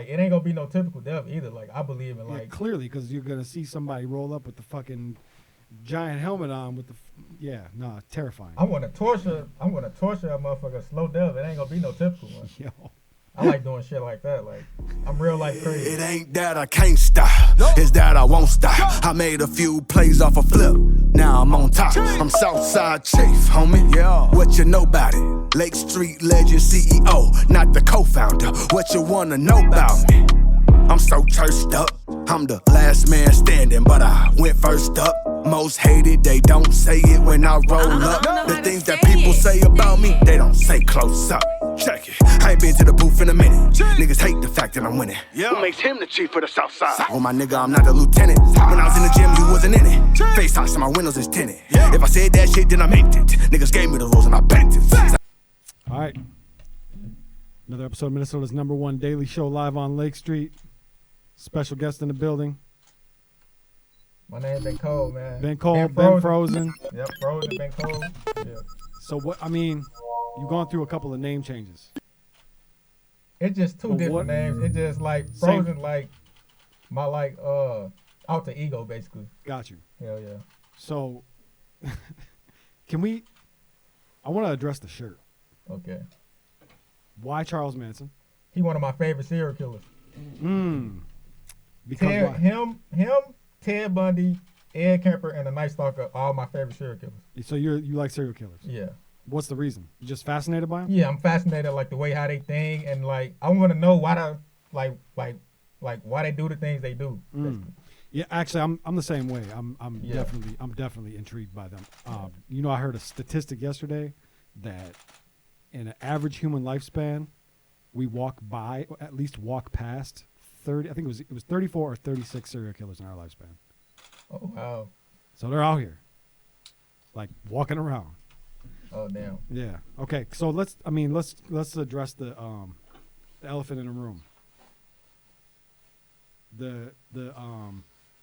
like it ain't gonna be no typical death either. Like I believe in like clearly because you're gonna see somebody roll up with the fucking giant helmet on with the terrifying. I'm gonna torture a motherfucker slow death. It ain't gonna be no typical one. Yo. I like doing shit like that. Like, I'm real life crazy. It ain't that I can't stop, it's that I won't stop. I made a few plays off a flip, now I'm on top. I'm Southside Chief, homie. Yeah. What you know about it? Lake Street legend CEO, not the co-founder. What you wanna know about me? I'm so cursed up. I'm the last man standing, but I went first up. Most hated, they don't say it when I roll up. The things that people say about me, they don't say close up. Check it. I ain't been to the booth in a minute. Niggas hate the fact that I'm winning. Who makes him the chief of the South Side? Well, my nigga, I'm not a lieutenant. When I was in the gym, you wasn't in it. FaceTime, so my windows is tinted. If I said that shit, then I meant it. Niggas gave me the rules and I bent it. All right. Another episode of Minnesota's #1 daily show live on Lake Street. Special guest in the building. My name's Ben Cole, man. Ben Cole, Ben Frozen. Yep, Frozen, Ben Cole. Yeah. So what? I mean, you've gone through a couple of name changes. It's just two different names. It's just like Frozen, like my alter ego, basically. Got you. Hell yeah. So, can we? I want to address the shirt. Okay. Why Charles Manson? He one of my favorite serial killers. Because him, Ted Bundy, Ed Kemper, and the Night Stalker, all my favorite serial killers. So you like serial killers? Yeah. What's the reason? You just fascinated by them? Yeah, I'm fascinated like the way how they think and like I want to know why why they do the things they do. Yeah, actually, I'm the same way. I'm definitely intrigued by them. I heard a statistic yesterday that in an average human lifespan, we walk past 30. I think it was 34 or 36 serial killers in our lifespan. Oh wow! So they're out here, like walking around. Oh damn! Yeah. Okay. So let's address the elephant in the room.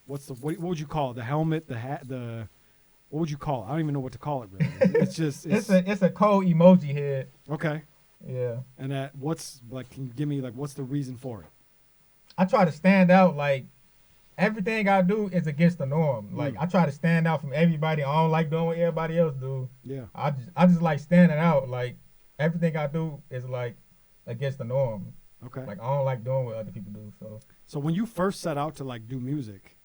What would you call it? The helmet, the hat, what would you call it? I don't even know what to call it really. It's just it's a cold emoji head. Okay. Yeah. And can you give me what's the reason for it? I try to stand out. Like everything I do is against the norm. Like I try to stand out from everybody. I don't like doing what everybody else do. Yeah. I just like standing out. Like everything I do is like against the norm. Okay. Like I don't like doing what other people do. So when you first set out to do music,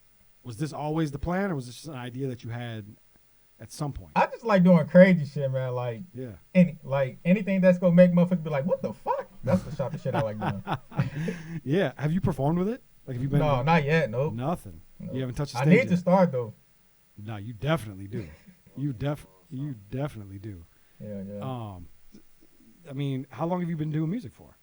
was this always the plan, or was this just an idea that you had at some point? I just like doing crazy shit, man. Like anything that's gonna make motherfuckers be like, what the fuck? That's the type of shit I like doing. Yeah. Have you performed with it? Like, have you been? No, not yet. Nope. Nothing. Nope. You haven't touched the stage I need yet. to start though. No, you definitely do. You definitely do. Yeah. I mean, how long have you been doing music for?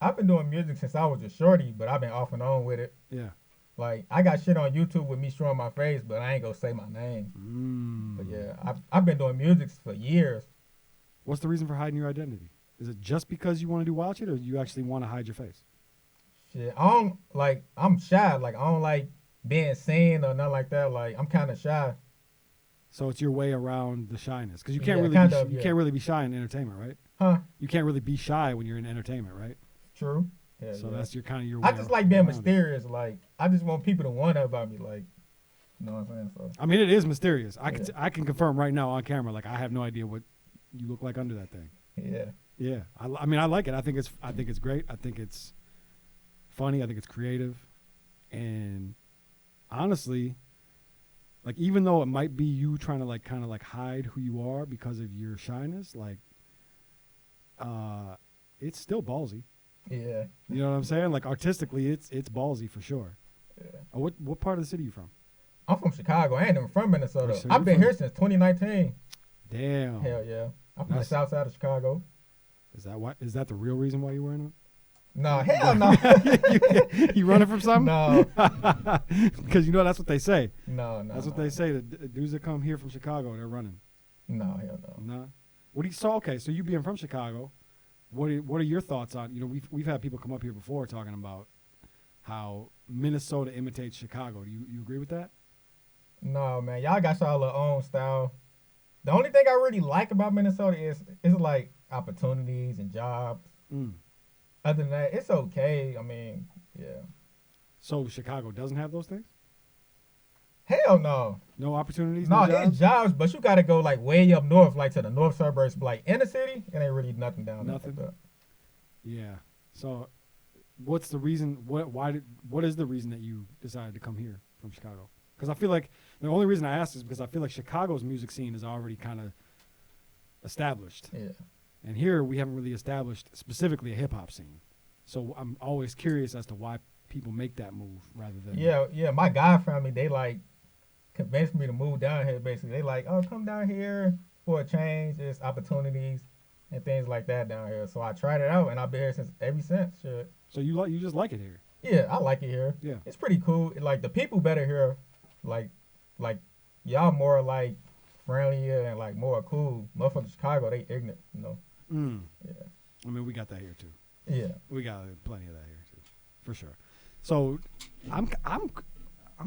I've been doing music since I was a shorty, but I've been off and on with it. Yeah. Like I got shit on YouTube with me showing my face, but I ain't gonna say my name. But yeah, I've been doing music for years. What's the reason for hiding your identity? Is it just because you want to do wild shit, or do you actually want to hide your face? Shit, I'm shy. Like I don't like being seen or nothing like that. Like I'm kind of shy. So it's your way around the shyness, because you can't can't really be shy in entertainment, right? Huh? You can't really be shy when you're in entertainment, right? True. Yeah, so that's your way. I just like being mysterious. Like I just want people to wonder about me. Like, you know what I'm saying? So I mean, it is mysterious. I can confirm right now on camera. Like I have no idea what you look like under that thing. Yeah. Yeah. I mean, I like it. I think it's great. I think it's funny. I think it's creative, and honestly, like even though it might be you trying to kind of hide who you are because of your shyness, it's still ballsy. Yeah. You know what I'm saying? Like artistically, it's ballsy for sure. Yeah. What part of the city are you from? I'm from Chicago. I ain't even from Minnesota. I've been here since 2019. Damn. Hell yeah. I'm from the south side of Chicago. Is that the real reason why you're wearing it? No, hell no. You running from something? No. Because that's what they say. No. That's what they say. The dudes that come here from Chicago, they're running. No, hell no. No. What do you saw? Okay, so you being from Chicago, what are your thoughts on? We've had people come up here before talking about how Minnesota imitates Chicago. Do you agree with that? No, man. Y'all got y'all own style. The only thing I really like about Minnesota is like opportunities and jobs. Other than that, it's okay. I mean, yeah. So Chicago doesn't have those things? Hell no. No opportunities, No, no it's jobs? jobs, but you gotta go like way up north, like to the north suburbs, like in the city. It ain't really nothing down there. Nothing? Like that. Yeah. So what's the reason, what is the reason that you decided to come here from Chicago? Because I feel like the only reason I asked is because I feel like Chicago's music scene is already kind of established. Yeah. And here we haven't really established specifically a hip hop scene. So I'm always curious as to why people make that move rather than. Yeah. My God family, they like convinced me to move down here. Basically, they like, oh, come down here for a change. There's opportunities and things like that down here. So I tried it out, and I've been here ever since. Shit. So you just like it here? Yeah, I like it here. Yeah. It's pretty cool. Like the people better here, like y'all more like friendlier and like more cool. Motherfuckers Chicago, they ignorant, you know. Yeah. I mean, we got that here too. Yeah. We got plenty of that here too, for sure. So, I'm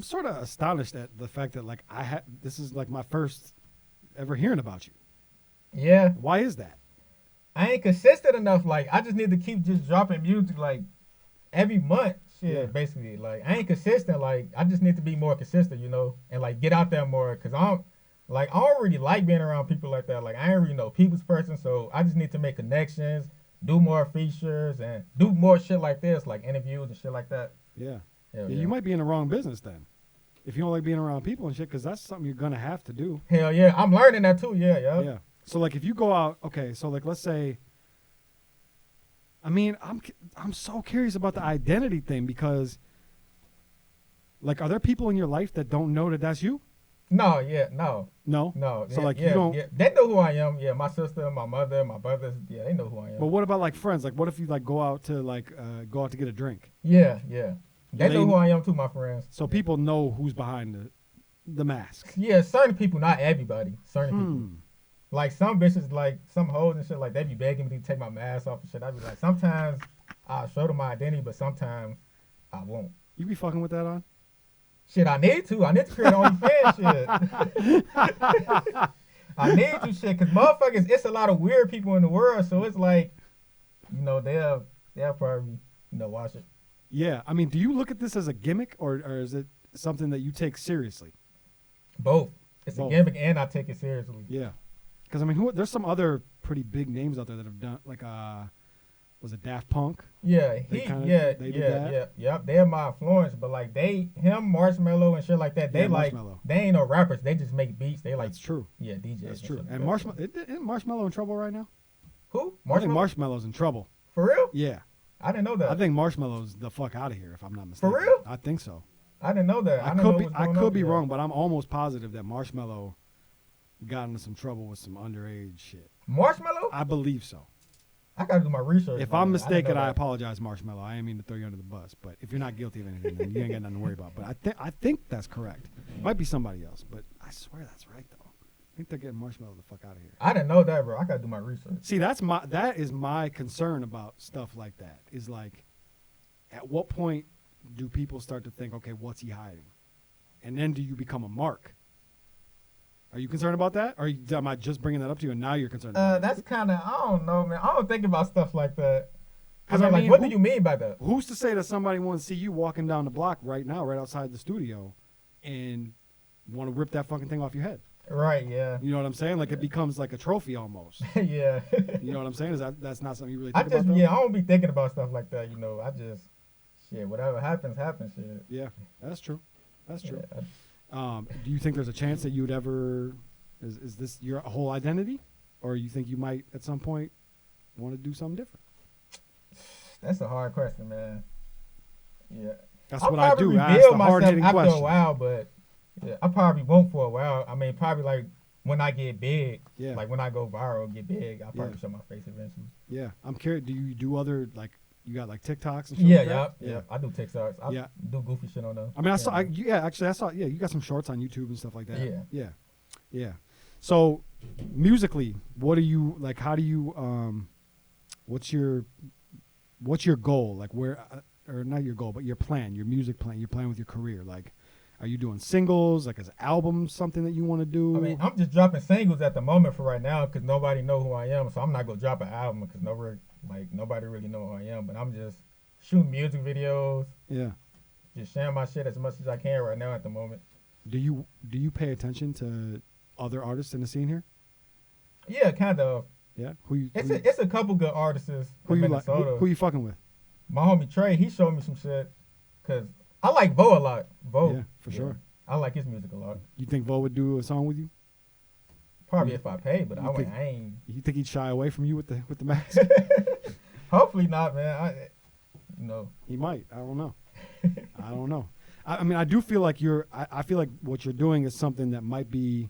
sort of astonished at the fact that like this is like my first ever hearing about you. Yeah. Why is that? I ain't consistent enough. Like I just need to keep just dropping music like every month. Shit, Yeah. basically. Like I ain't consistent. Like I just need to be more consistent, you know, and like get out there more. Cause I don't really like being around people like that. Like I ain't really no people's person, so I just need to make connections, do more features, and do more shit like this, like interviews and shit like that. Yeah. Hell Yeah, you might be in the wrong business then, if you don't like being around people and shit, because that's something you're gonna have to do. Hell yeah, I'm learning that too. Yeah. Yeah. So like if you go out, okay, so like let's say. I mean, I'm so curious about the identity thing because, like, are there people in your life that don't know that that's you? No, yeah, no. No. So like yeah, you don't. Yeah. They know who I am. Yeah, my sister, my mother, my brothers. Yeah, they know who I am. But what about like friends? Like, what if you like go out to get a drink? Yeah. They know who I am too, my friends. So people know who's behind the mask. Yeah, certain people, not everybody. Certain people. Like some bitches, like some hoes and shit, like they be begging me to take my mask off and shit. I be like, sometimes I'll show them my identity, but sometimes I won't. You be fucking with that on? Shit, I need to. I need to create OnlyFans shit. I need to shit, cause motherfuckers, it's a lot of weird people in the world, so it's like, you know, they'll probably, you know, watch it. Yeah, I mean, do you look at this as a gimmick or is it something that you take seriously? Both. It's Both. a gimmick and I take it seriously. Yeah. Because, I mean, there's some other pretty big names out there that have done, like, was it Daft Punk? Yeah, They did that? Yep. They're my influence, but like him, Marshmello and shit like that, they like, Marshmello. they ain't no rappers. They just make beats. They like, That's true. yeah, DJs. That's true. Shit like And that. isn't Marshmello in trouble right now? Who? I think Marshmello? Marshmello's in trouble. For real? Yeah. I didn't know that. I think Marshmello's the fuck out of here, if I'm not mistaken. For real? I think so. I didn't know that. I could be wrong, but I'm almost positive that Marshmello got into some trouble with some underage shit. Marshmello? I believe so. I gotta do my research. If I'm mistaken, I apologize, Marshmello. I didn't mean to throw you under the bus, but if you're not guilty of anything, then you ain't got nothing to worry about. But I think that's correct. Might be somebody else, but I swear that's right though. I think they're getting Marshmello the fuck out of here. I didn't know that, bro. I gotta do my research. See, that is my concern about stuff like that. Is like, at what point do people start to think, okay, what's he hiding? And then do you become a mark? Are you concerned about that? Or am I just bringing that up to you and now you're concerned about That's kind of, I don't know, man. I don't think about stuff like that. I 'Cause mean, I like, mean, what do you mean by that? Who's to say that somebody wants to see you walking down the block right now, right outside the studio, and want to rip that fucking thing off your head? Right, yeah. You know what I'm saying? Like, it becomes like a trophy almost. Yeah. You know what I'm saying? That's not something you really I think just, about, though? yeah, I don't be thinking about stuff like that, you know. I just, shit, whatever happens, shit. Yeah, that's true. That's true. Yeah. Do you think there's a chance that you would ever... Is this your whole identity? Or you think you might, at some point, want to do something different? That's a hard question, man. Yeah. That's I'll what I do. probably I ask reveal the myself hard-hitting after questions. a while, but yeah, I probably won't for a while. I mean, probably like when I get big, Yeah. like when I go viral, get big, I'll probably Yeah. show my face eventually. Yeah. I'm curious. Do you do other, like, you got, like, TikToks and shit Yeah, like that? yeah. I do TikToks. I Yeah. do goofy shit on them. I mean, I saw, yeah, you got some shorts on YouTube and stuff like that. Yeah. Yeah. So, musically, what do you, like, how do you, what's your goal? Like, where, or not your goal, but your plan, your music plan, your plan with your career. Like, are you doing singles? Like, is album something that you want to do? I mean, I'm just dropping singles at the moment for right now because nobody know who I am, so I'm not gonna drop an album because Like nobody really know who I am, but I'm just shooting music videos. Yeah. Just sharing my shit as much as I can right now at the moment. Do you pay attention to other artists in the scene here? Yeah, kind of. Yeah. It's a couple good artists who from you Minnesota. like? Who you fucking with? My homie Trey, he showed me some shit. Cause I like Vo a lot. Vo. Yeah, for sure. I like his music a lot. You think Vo would do a song with you? Probably if I paid, but I think, ain't. You think he'd shy away from you with the mask? Hopefully not, man. He might. I don't know. I don't know. I mean, I do feel like I feel like what you're doing is something that might be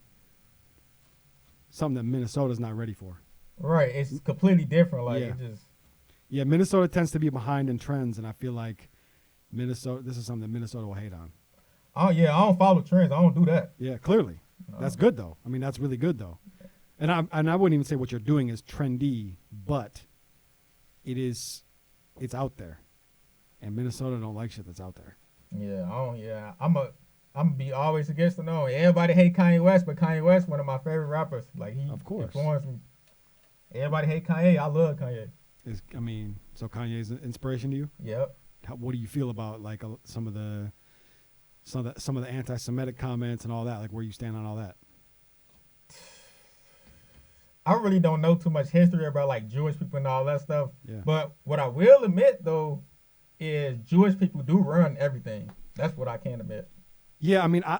something that Minnesota's not ready for. Right. It's completely different. Like, it just. Yeah, Minnesota tends to be behind in trends, and I feel like this is something that Minnesota will hate on. Oh, yeah. I don't follow trends. I don't do that. Yeah, clearly. That's good, though. I mean, that's really good, though. And I wouldn't even say what you're doing is trendy, but it's out there. And Minnesota don't like shit that's out there. Yeah, I'm gonna be always against the norm. Everybody hate Kanye West, but Kanye West one of my favorite rappers. Like he influenced me. Everybody hate Kanye. I love Kanye. So Kanye's an inspiration to you? Yep. What do you feel about like some of the anti-Semitic comments and all that? Like where you stand on all that? I really don't know too much history about like Jewish people and all that stuff. Yeah. But what I will admit though is Jewish people do run everything. That's what I can admit. Yeah, I mean, I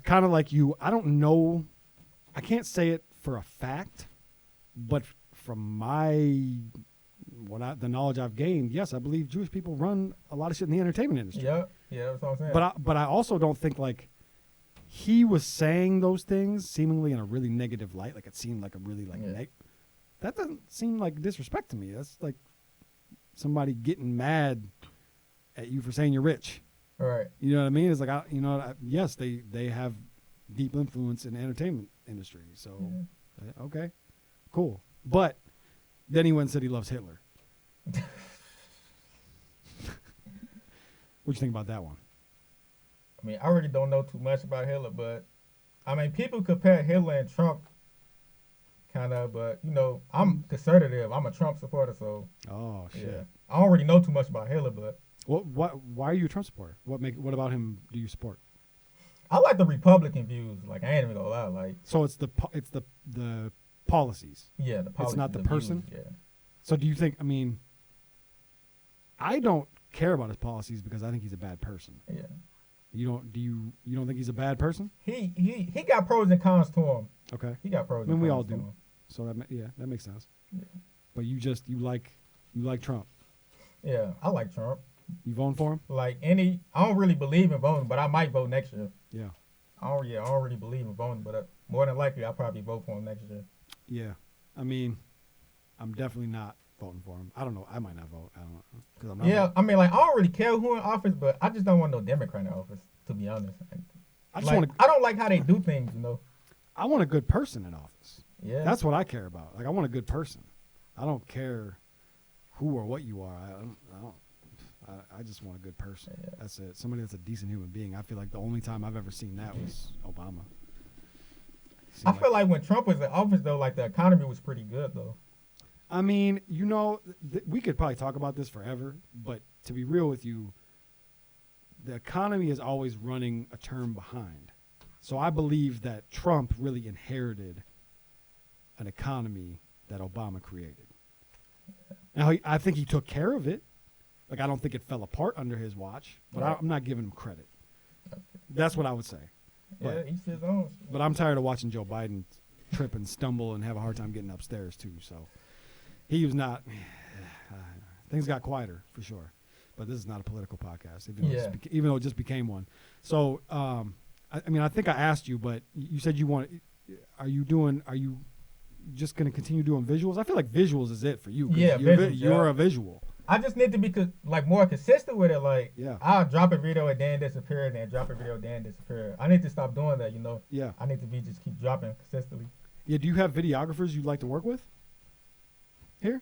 kind of like you. I don't know. I can't say it for a fact, but from the knowledge I've gained, yes, I believe Jewish people run a lot of shit in the entertainment industry. Yeah, that's what I'm saying. But I also don't think like he was saying those things seemingly in a really negative light. Like it seemed like a really like that doesn't seem like disrespect to me. That's like somebody getting mad at you for saying you're rich. Right. You know what I mean? It's like, yes, they have deep influence in the entertainment industry. So, okay, cool. But then he went and said he loves Hitler. What'd you think about that one? I mean, I really don't know too much about Hitler, but I mean, people compare Hitler and Trump kind of, but I'm conservative. I'm a Trump supporter, so. Oh shit. Yeah. I don't really know too much about Hitler, but. Why are you a Trump supporter? What about him do you support? I like the Republican views. Like I ain't even gonna lie. Like. So it's the policies. Yeah, the policies. It's not the person. Views, yeah. So do you think? I mean, I don't care about his policies because I think he's a bad person. Yeah. You don't? Do you? You don't think he's a bad person? He got pros and cons to him. Okay. He got pros. I mean, and we cons all to do. him. So that makes sense. Yeah. But you like Trump. Yeah, I like Trump. You voting for him? Like I don't really believe in voting, but I might vote next year. Yeah. I don't really believe in voting, but more than likely I'll probably vote for him next year. Yeah. I mean, I'm definitely not voting for him. I don't know. I might not vote. I don't know. 'Cause I'm not voting. I mean, like I don't really care who in office, but I just don't want no Democrat in office, to be honest. I don't like how they do things, I want a good person in office. Yeah. That's what I care about. Like I want a good person. I don't care who or what you are. I just want a good person. Yeah. That's it. Somebody that's a decent human being. I feel like the only time I've ever seen that was Obama. I feel like when Trump was in office, though, like the economy was pretty good, though. I mean, we could probably talk about this forever, but to be real with you, the economy is always running a term behind. So I believe that Trump really inherited an economy that Obama created. Now, I think he took care of it. Like, I don't think it fell apart under his watch, but I'm not giving him credit. That's what I would say. But, each his own. But I'm tired of watching Joe Biden trip and stumble and have a hard time getting upstairs, too. So he was not things got quieter, for sure. But this is not a political podcast, even though it just became one. So, I mean, I think I asked you, but you said are you just going to continue doing visuals? I feel like visuals is it for you. Yeah, you're a visual. I just need to be more consistent with it. Like, yeah. I'll drop a video and then disappear, and then drop a video and then disappear. I need to stop doing that, Yeah. I need to just keep dropping consistently. Yeah. Do you have videographers you'd like to work with? Here?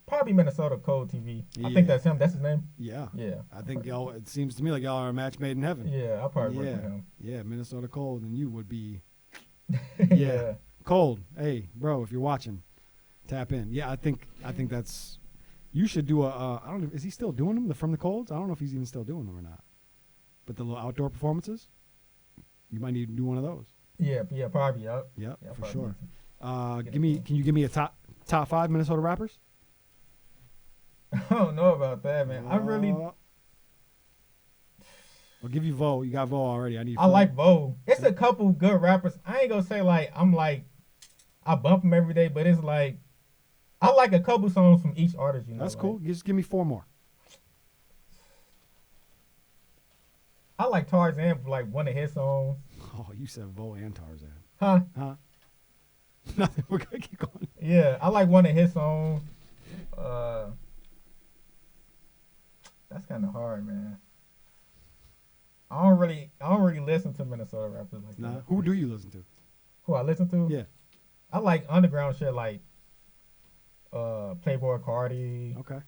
Probably Minnesota Code TV. Yeah. I think that's him. That's his name. Yeah. Yeah. I think y'all. It seems to me like y'all are a match made in heaven. Yeah, I'll probably work with him. Yeah, Minnesota Cold, and you would be. Yeah. Cold. Hey, bro, if you're watching, Tap in. Yeah, I think that's. You should do a. I don't know. Is he still doing them? The From the Colds? I don't know if he's even still doing them or not. But the little outdoor performances, you might need to do one of those. Yeah, probably. Yep. Yeah, Yeah, for probably. sure. Can you give me a top 5 Minnesota rappers? I don't know about that, man. I really. I'll give you Vo. You got Vo already. I like Vo. It's a couple good rappers. I ain't gonna say like I bump them every day, but it's like I like a couple songs from each artist. You know, that's like, cool. Just give me 4 more. I like Tarzan for like one of his songs. Oh, you said Vo and Tarzan. Huh? Nothing. We're gonna keep going. Yeah, I like one of his songs. That's kind of hard, man. I don't really listen to Minnesota rappers like that. Who do you listen to? Who I listen to? Yeah. I like underground shit like Playboy Cardi. Okay.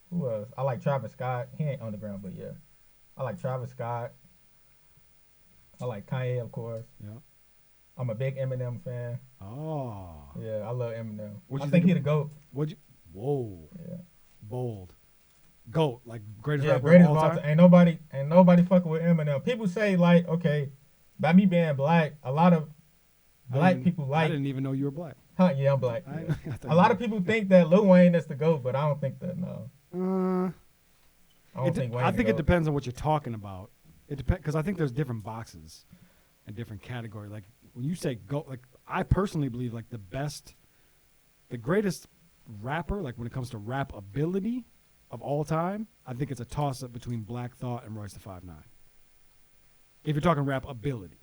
Who else? I like Travis Scott. He ain't underground, but yeah. I like Travis Scott. I like Kanye, of course. Yeah. I'm a big Eminem fan. Oh. Yeah, I love Eminem. What'd I you think think he the GOAT. Whoa. Yeah. Bold. GOAT, like greatest Yeah, rapper greatest of all of all time. time. Ain't nobody fucking with Eminem. People say like, okay, by me being black, a lot of black people I like. didn't even know you were black. Huh? Yeah, I'm black. I Yeah. thought A lot of people think that Lil Wayne is the GOAT, but I don't think that. No. I don't think Wayne. I think it depends on what you're talking about. It depends because I think there's different boxes and different categories. Like when you say GOAT, like I personally believe like the greatest rapper, like when it comes to rap ability of all time, I think it's a toss up between Black Thought and Royce the 5'9". If you're talking rap ability.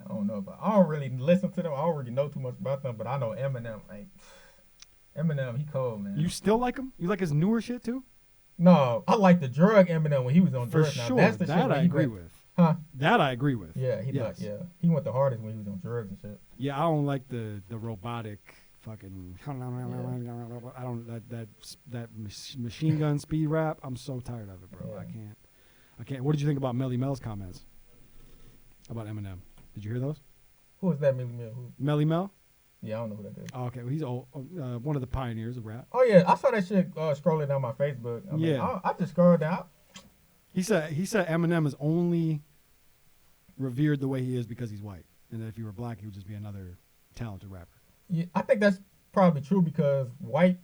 I don't know, but I don't really listen to them. I don't really know too much about them, but I know Eminem. Like Eminem, he cold, man. You still like him? You like his newer shit too? No, I like the drug Eminem when he was on For drugs. sure, Now, that's the that shit I agree with. Huh? That I agree with. Yeah, yes. he went the hardest when he was on drugs and shit. Yeah, I don't like the robotic fucking. I don't that machine gun speed rap. I'm so tired of it, bro. Yeah. I can't. What did you think about Melly Mel's comments about Eminem? Did you hear those? Who was that? Maybe who? Melly Mel? Yeah, I don't know who that is. Oh, okay, well, he's old, one of the pioneers of rap. Oh yeah, I saw that shit scrolling down my Facebook. I just scrolled down. He said Eminem is only revered the way he is because he's white, and that if he were black, he would just be another talented rapper. Yeah, I think that's probably true because white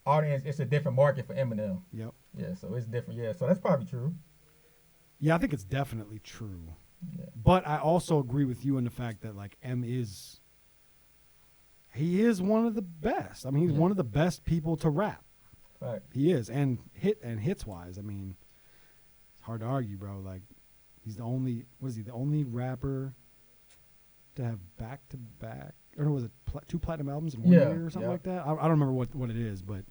audience, it's a different market for Eminem. Yep. Yeah, so it's different. Yeah, so that's probably true. Yeah, I think it's definitely true. Yeah. But I also agree with you in the fact that like he is one of the best. I mean, he's one of the best people to rap. Right. He is, and hits wise. I mean, it's hard to argue, bro. Like, he's the only. What is he? The only rapper to have back to back, or was it 2 platinum albums in 1 year or something like that? I don't remember what it is, but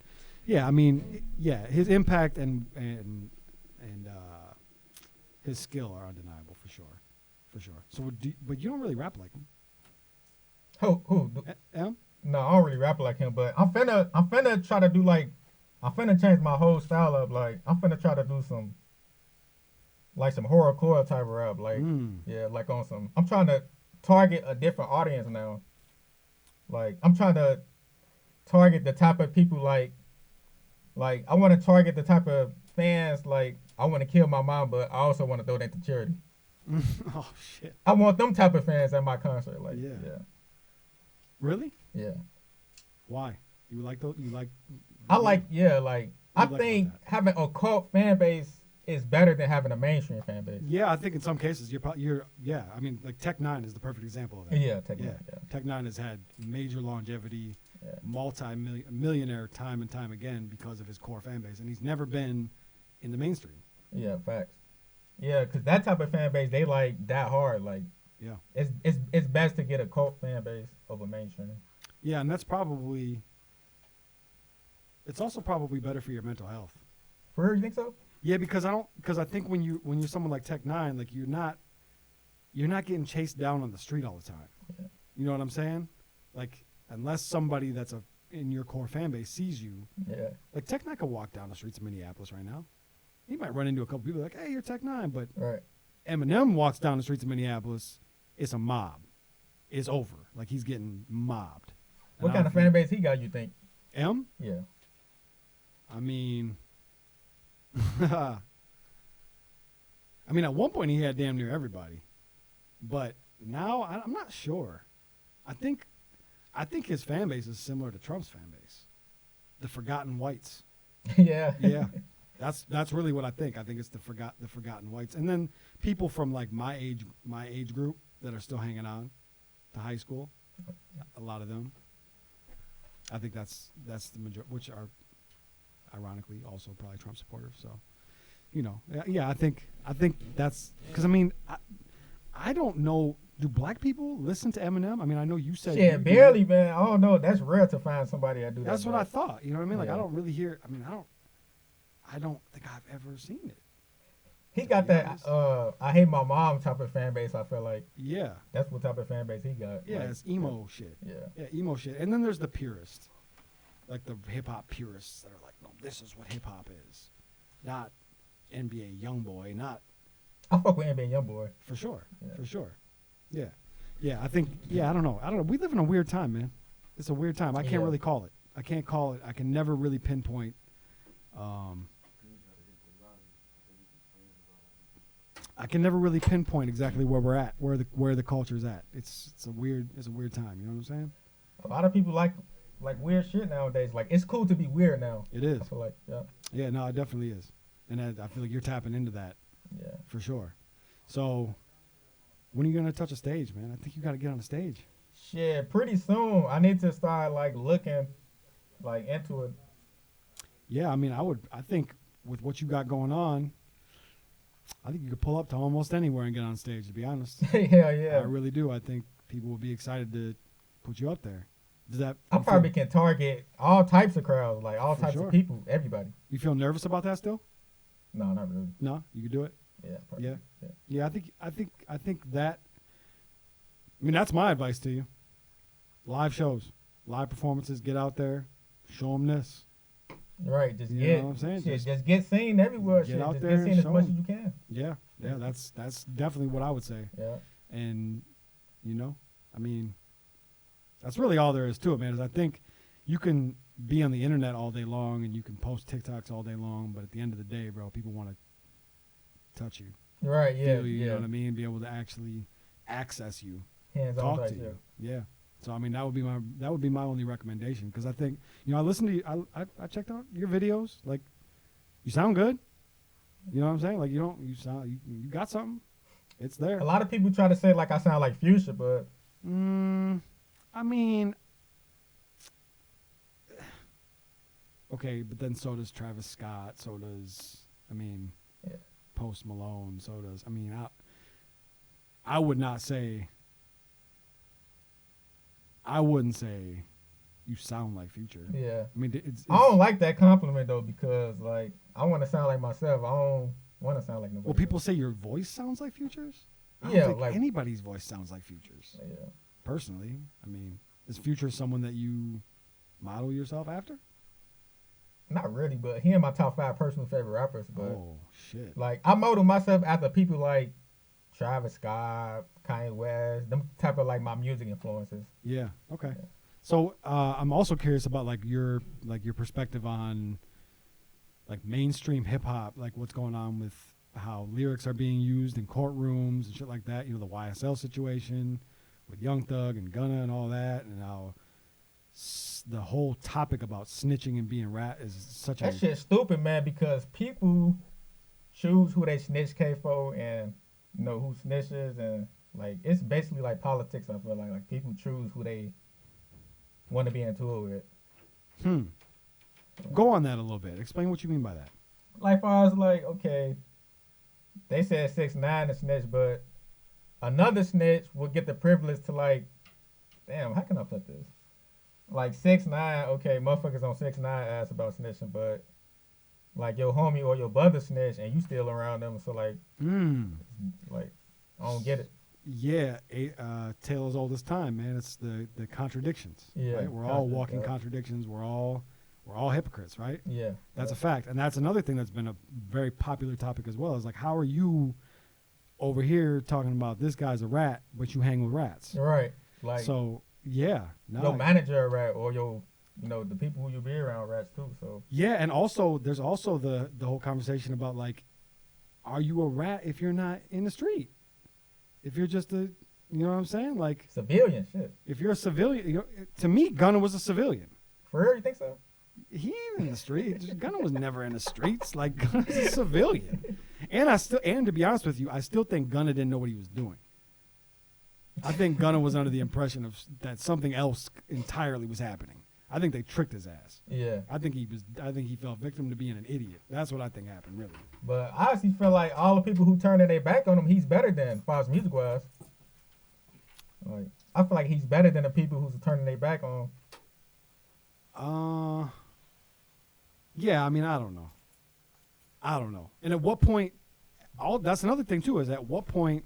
yeah, I mean, yeah, his impact and his skill are undeniable for sure. So, but you don't really rap like him. Who? M? No, I don't really rap like him, but I'm finna try to do like, I'm finna change my whole style up. Like, I'm finna try to do some horrorcore type of rap. Like, yeah, like on some. I'm trying to target a different audience now. Like, I'm trying to target the type of people like I want to target the type of fans like I want to kill my mom, but I also want to donate to charity. Oh shit! I want them type of fans at my concert. Like, yeah. Really? Yeah. Why? You like those? You like? I think having a cult fan base is better than having a mainstream fan base. Yeah, I think in some cases yeah. I mean, like Tech Nine is the perfect example of that. Yeah, Tech Nine. Yeah. Tech Nine has had major longevity, multi-millionaire time and time again because of his core fan base, and he's never been in the mainstream. Yeah, facts. Yeah, because that type of fan base, they like that hard. Like, yeah, it's best to get a cult fan base over mainstream. Yeah, and it's also probably better for your mental health. For real, you think so? Yeah, because I think when you're someone like Tech Nine, like you're not getting chased down on the street all the time. Yeah. You know what I'm saying? Like, unless somebody that's in your core fan base sees you. Yeah. Like Tech Nine can walk down the streets of Minneapolis right now. He might run into a couple people like, "Hey, you're Tech Nine," but right. Eminem walks down the streets of Minneapolis, it's a mob. is over. Like he's getting mobbed. What kind of fan base he got, you think? M? Yeah. I mean, at one point he had damn near everybody, but now I'm not sure. I think his fan base is similar to Trump's fan base, the forgotten whites. Yeah. Yeah, that's really what I think. I think it's the forgotten whites, and then people from like my age group that are still hanging on to high school. A lot of them. I think that's the majority, which are ironically also probably Trump supporters. So, I think that's because I don't know. Do black people listen to Eminem? I mean, I know you said barely, man. I don't know. That's rare to find somebody that do that. That's what I thought. You know what I mean? Like Yeah. I don't really hear. I don't think I've ever seen it. He got that I hate my mom type of fan base, I feel like. Yeah. That's what type of fan base he got. Yeah, like, it's emo shit. Yeah. Yeah, emo shit. And then there's the purists. Like the hip hop purists that are like, no, this is what hip hop is. Not NBA Youngboy, not I fuck with NBA Youngboy. for sure. Yeah. For sure. Yeah. Yeah, I don't know. We live in a weird time, man. It's a weird time. I can't really call it. I can't call it. I can never really pinpoint exactly where we're at, where the culture's at. It's a weird time. You know what I'm saying? A lot of people like weird shit nowadays. Like it's cool to be weird now. It is. I feel like Yeah, no, it definitely is, and I feel like you're tapping into that. Yeah. For sure. So, when are you gonna touch a stage, man? I think you got to get on the stage. Shit, pretty soon. I need to start looking into it. Yeah, I think with what you got going on, I think you could pull up to almost anywhere and get on stage. To be honest, Hell yeah. I really do. I think people will be excited to put you up there. Does that? I probably can target all types of crowds, like all For types sure. of people, everybody. You feel nervous about that still? No, not really. No, you could do it. Yeah. Probably. Yeah. Yeah, I think that. That's my advice to you. Live shows, live performances. Get out there, show them this. Right. Just You get. know what I'm saying? Shit, just get seen everywhere. Get Shit, out just there get and seen as show much 'em. as you can. Yeah, that's definitely what I would say. Yeah. And that's really all there is to it, man. Is I think you can be on the internet all day long and you can post TikToks all day long, but at the end of the day, bro, people want to touch you, Right. Yeah. feel you, yeah. you know what I mean? Be able to actually access you, Hands on talk type to shit. you. Yeah. So that would be my only recommendation, because I think I listened to you. I checked out your videos. Like, you sound good. You know what I'm saying? Like you got something. It's there. A lot of people try to say I sound like Fuchsia, but okay, but then so does Travis Scott. So does Yeah. Post Malone. So does I would not say. I wouldn't say you sound like Future. yeah. It's I don't like that compliment though, because I want to sound like myself. I don't want to sound like nobody. Well, people say your voice sounds like Future's. I Yeah, don't think anybody's voice sounds like Future's. Yeah. Personally, is Future someone that you model yourself after? Not really, but he in my top 5 personal favorite rappers. But Oh shit! I model myself after people like Travis Scott, Kanye West, them type of my music influences. Yeah. Okay. So I'm also curious about your perspective on mainstream hip hop, what's going on with how lyrics are being used in courtrooms and shit like that. The YSL situation with Young Thug and Gunna and all that, and how the whole topic about snitching and being rat is such That shit's stupid, man, because people choose who they snitch K for and who snitches, and it's basically like politics. I feel like people choose who they want to be into it with. Go on that a little bit. Explain what you mean by that. Far as okay, they said 6ix9ine to snitch, but another snitch will get the privilege to damn, how can I put this? 6ix9ine, okay, motherfuckers on 6ix9ine ask about snitching, but your homie or your brother snitch and you still around them, so I don't get it. Yeah, tale as old as time, man. It's the contradictions. Yeah, right? We're all walking contradictions. We're all hypocrites, right? Yeah, that's a fact, and that's another thing that's been a very popular topic as well. Is how are you over here talking about this guy's a rat, but you hang with rats? Right. Like, so yeah, your manager a rat, or your, the people who you be around rats too. So yeah, and also there's also the whole conversation about like, are you a rat if you're not in the street? If you're just a, you know what I'm saying? Like civilian shit. If you're a civilian, to me, Gunna was a civilian. For real, you think so? He ain't in the street. Gunna was never in the streets. Like Gunna's a civilian. And to be honest with you, I still think Gunna didn't know what he was doing. I think Gunna was under the impression of that something else entirely was happening. I think they tricked his ass. Yeah. I think he fell victim to being an idiot. That's what I think happened, really. But I honestly feel like all the people who turned their back on him, he's better than, as far as music wise. Like, I feel like he's better than the people who's turning their back on. Yeah, I mean, I don't know. And at what point, that's another thing too, is at what point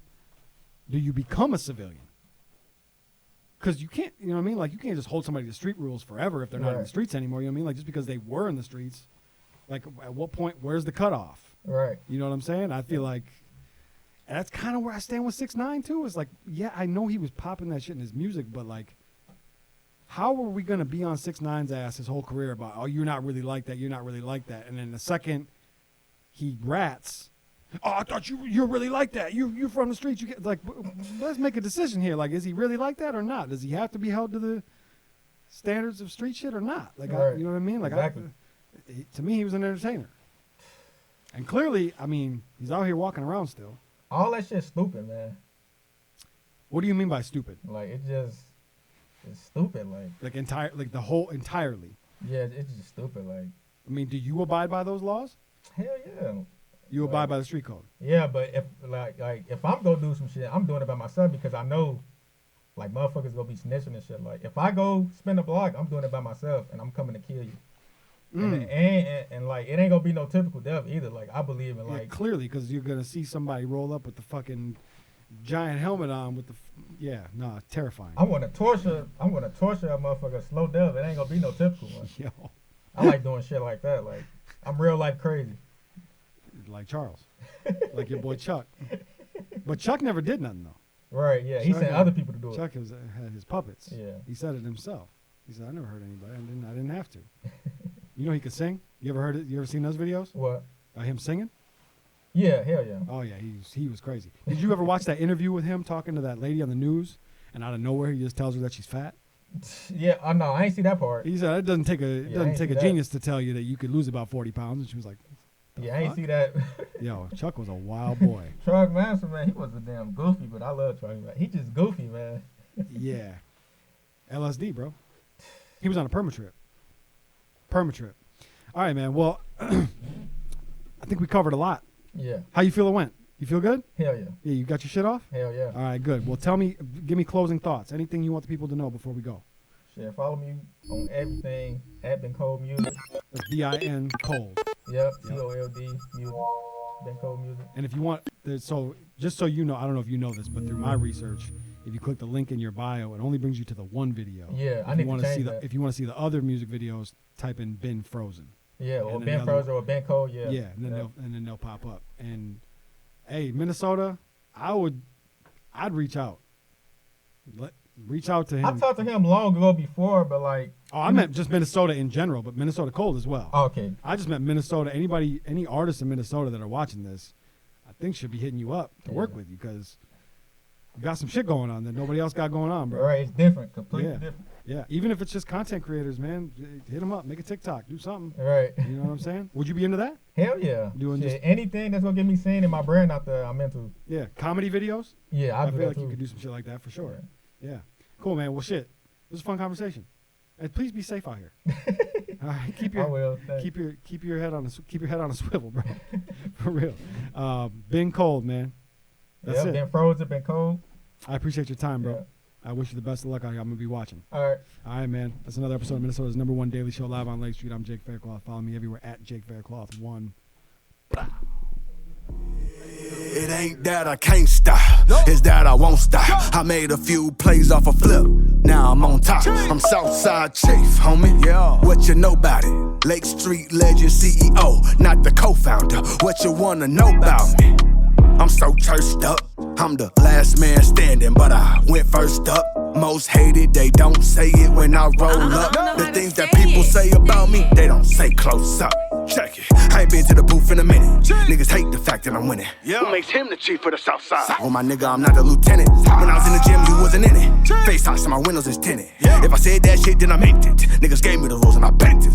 do you become a civilian? Because you can't, you know what I mean? Like, you can't just hold somebody to street rules forever if they're not in the streets anymore. You know what I mean? Like, just because they were in the streets, like, at what point, where's the cutoff? Right. You know what I'm saying? I feel like, and that's kind of where I stand with 6ix9ine too. It's like, yeah, I know he was popping that shit in his music, but like, how are we going to be on 6ix9ine's ass his whole career about, oh, you're not really like that, you're not really like that. And then the second he rats, oh, I thought you're really like that. You're from the streets. You get like, let's make a decision here. Like, is he really like that or not? Does he have to be held to the standards of street shit or not? Like, right. You know what I mean? Like, exactly. To me, he was an entertainer. And clearly, I mean, he's out here walking around still. All that shit's stupid, man. What do you mean by stupid? Like, it's stupid. Like the whole entirely. Yeah, it's just stupid. Like, I mean, do you abide by those laws? Hell yeah. You abide by the street code. Yeah, but if if I'm gonna do some shit, I'm doing it by myself because I know, like, motherfuckers gonna be snitching and shit. Like, if I go spin a block, I'm doing it by myself and I'm coming to kill you. And like, it ain't gonna be no typical death either. Like, I believe in, like, clearly, because you're gonna see somebody roll up with the fucking giant helmet on with the terrifying. I'm gonna torture a motherfucker slow death. It ain't gonna be no typical one. Yo, I like doing shit like that. Like, I'm real life crazy. Like Charles, like your boy Chuck. But Chuck never did nothing though. Right? Yeah, he sent other people to do it. Chuck had his puppets. Yeah, he said it himself. He said, "I never hurt anybody. I didn't have to." You know he could sing. You ever heard it? You ever seen those videos? What? Him singing? Yeah, hell yeah. Oh yeah, he was crazy. Did you ever watch that interview with him talking to that lady on the news, and out of nowhere he just tells her that she's fat? Yeah, I know. I ain't see that part. He said it doesn't take a genius to tell you that you could lose about 40 pounds, and she was like, yeah, I ain't see that. Yo, Chuck was a wild boy. Chuck Manson, man, he was a damn goofy, but I love Chuck. He just goofy, man. Yeah. LSD, bro. He was on a perma trip. All right, man. Well, I think we covered a lot. Yeah. How you feel it went? You feel good? Hell yeah. Yeah, you got your shit off? Hell yeah. All right, good. Well, give me closing thoughts. Anything you want the people to know before we go? Shit, follow me on everything at Ben Cold Music. That's B-I-N Cold. Yep, COLD Music. Ben Cold Music. And if you want, so just so you know, I don't know if you know this, but through my research, if you click the link in your bio, it only brings you to the one video. Yeah, I need to change that. If you want to see the other music videos, type in Ben Frozen. Yeah, or Ben Frozen or Ben Cold. Yeah. Yeah, and then they'll pop up. And hey, Minnesota, I'd reach out. Reach out to him. I talked to him long ago before, but like. Oh, I meant just Minnesota in general, but Minnesota Cold as well. Oh, okay. I just meant Minnesota. Any artists in Minnesota that are watching this, I think should be hitting you up to work with you because you got some shit going on that nobody else got going on, bro. Right, it's different, completely different. Yeah, even if it's just content creators, man, hit them up, make a TikTok, do something. Right. You know what I'm saying? Would you be into that? Hell yeah. Anything that's gonna get me seen in my brand out there, I'm into. Yeah, comedy videos. Yeah, I feel like you could do some shit like that for sure. Yeah. Cool, man. Well, shit, it was a fun conversation, and please be safe out here. All right, keep your head on a swivel, bro. For real. Been Cold, man. That's it. Been Frozen, been Cold. I appreciate your time, bro. Yeah. I wish you the best of luck out here. I'm going to be watching. All right, man. That's another episode of Minnesota's #1 daily show live on Lake Street. I'm Jake Faircloth. Follow me everywhere at Jake Faircloth 1. It ain't that I can't stop, it's that I won't stop. I made a few plays off a flip, now I'm on top. I'm Southside Chief, homie, yeah. What you know about it? Lake Street legend CEO, not the co-founder. What you wanna know about me? I'm so churched up, I'm the last man standing, but I went first up. Most hated, they don't say it when I roll up. The things that people say about me, they don't say close up. Check it. I ain't been to the booth in a minute. Niggas hate the fact that I'm winning. Who makes him the chief of the south side? Oh, my nigga, I'm not a lieutenant. When I was in the gym, you wasn't in it. Face tops and my windows is tinted. If I said that shit, then I meant it. Niggas gave me the rules and I bent it.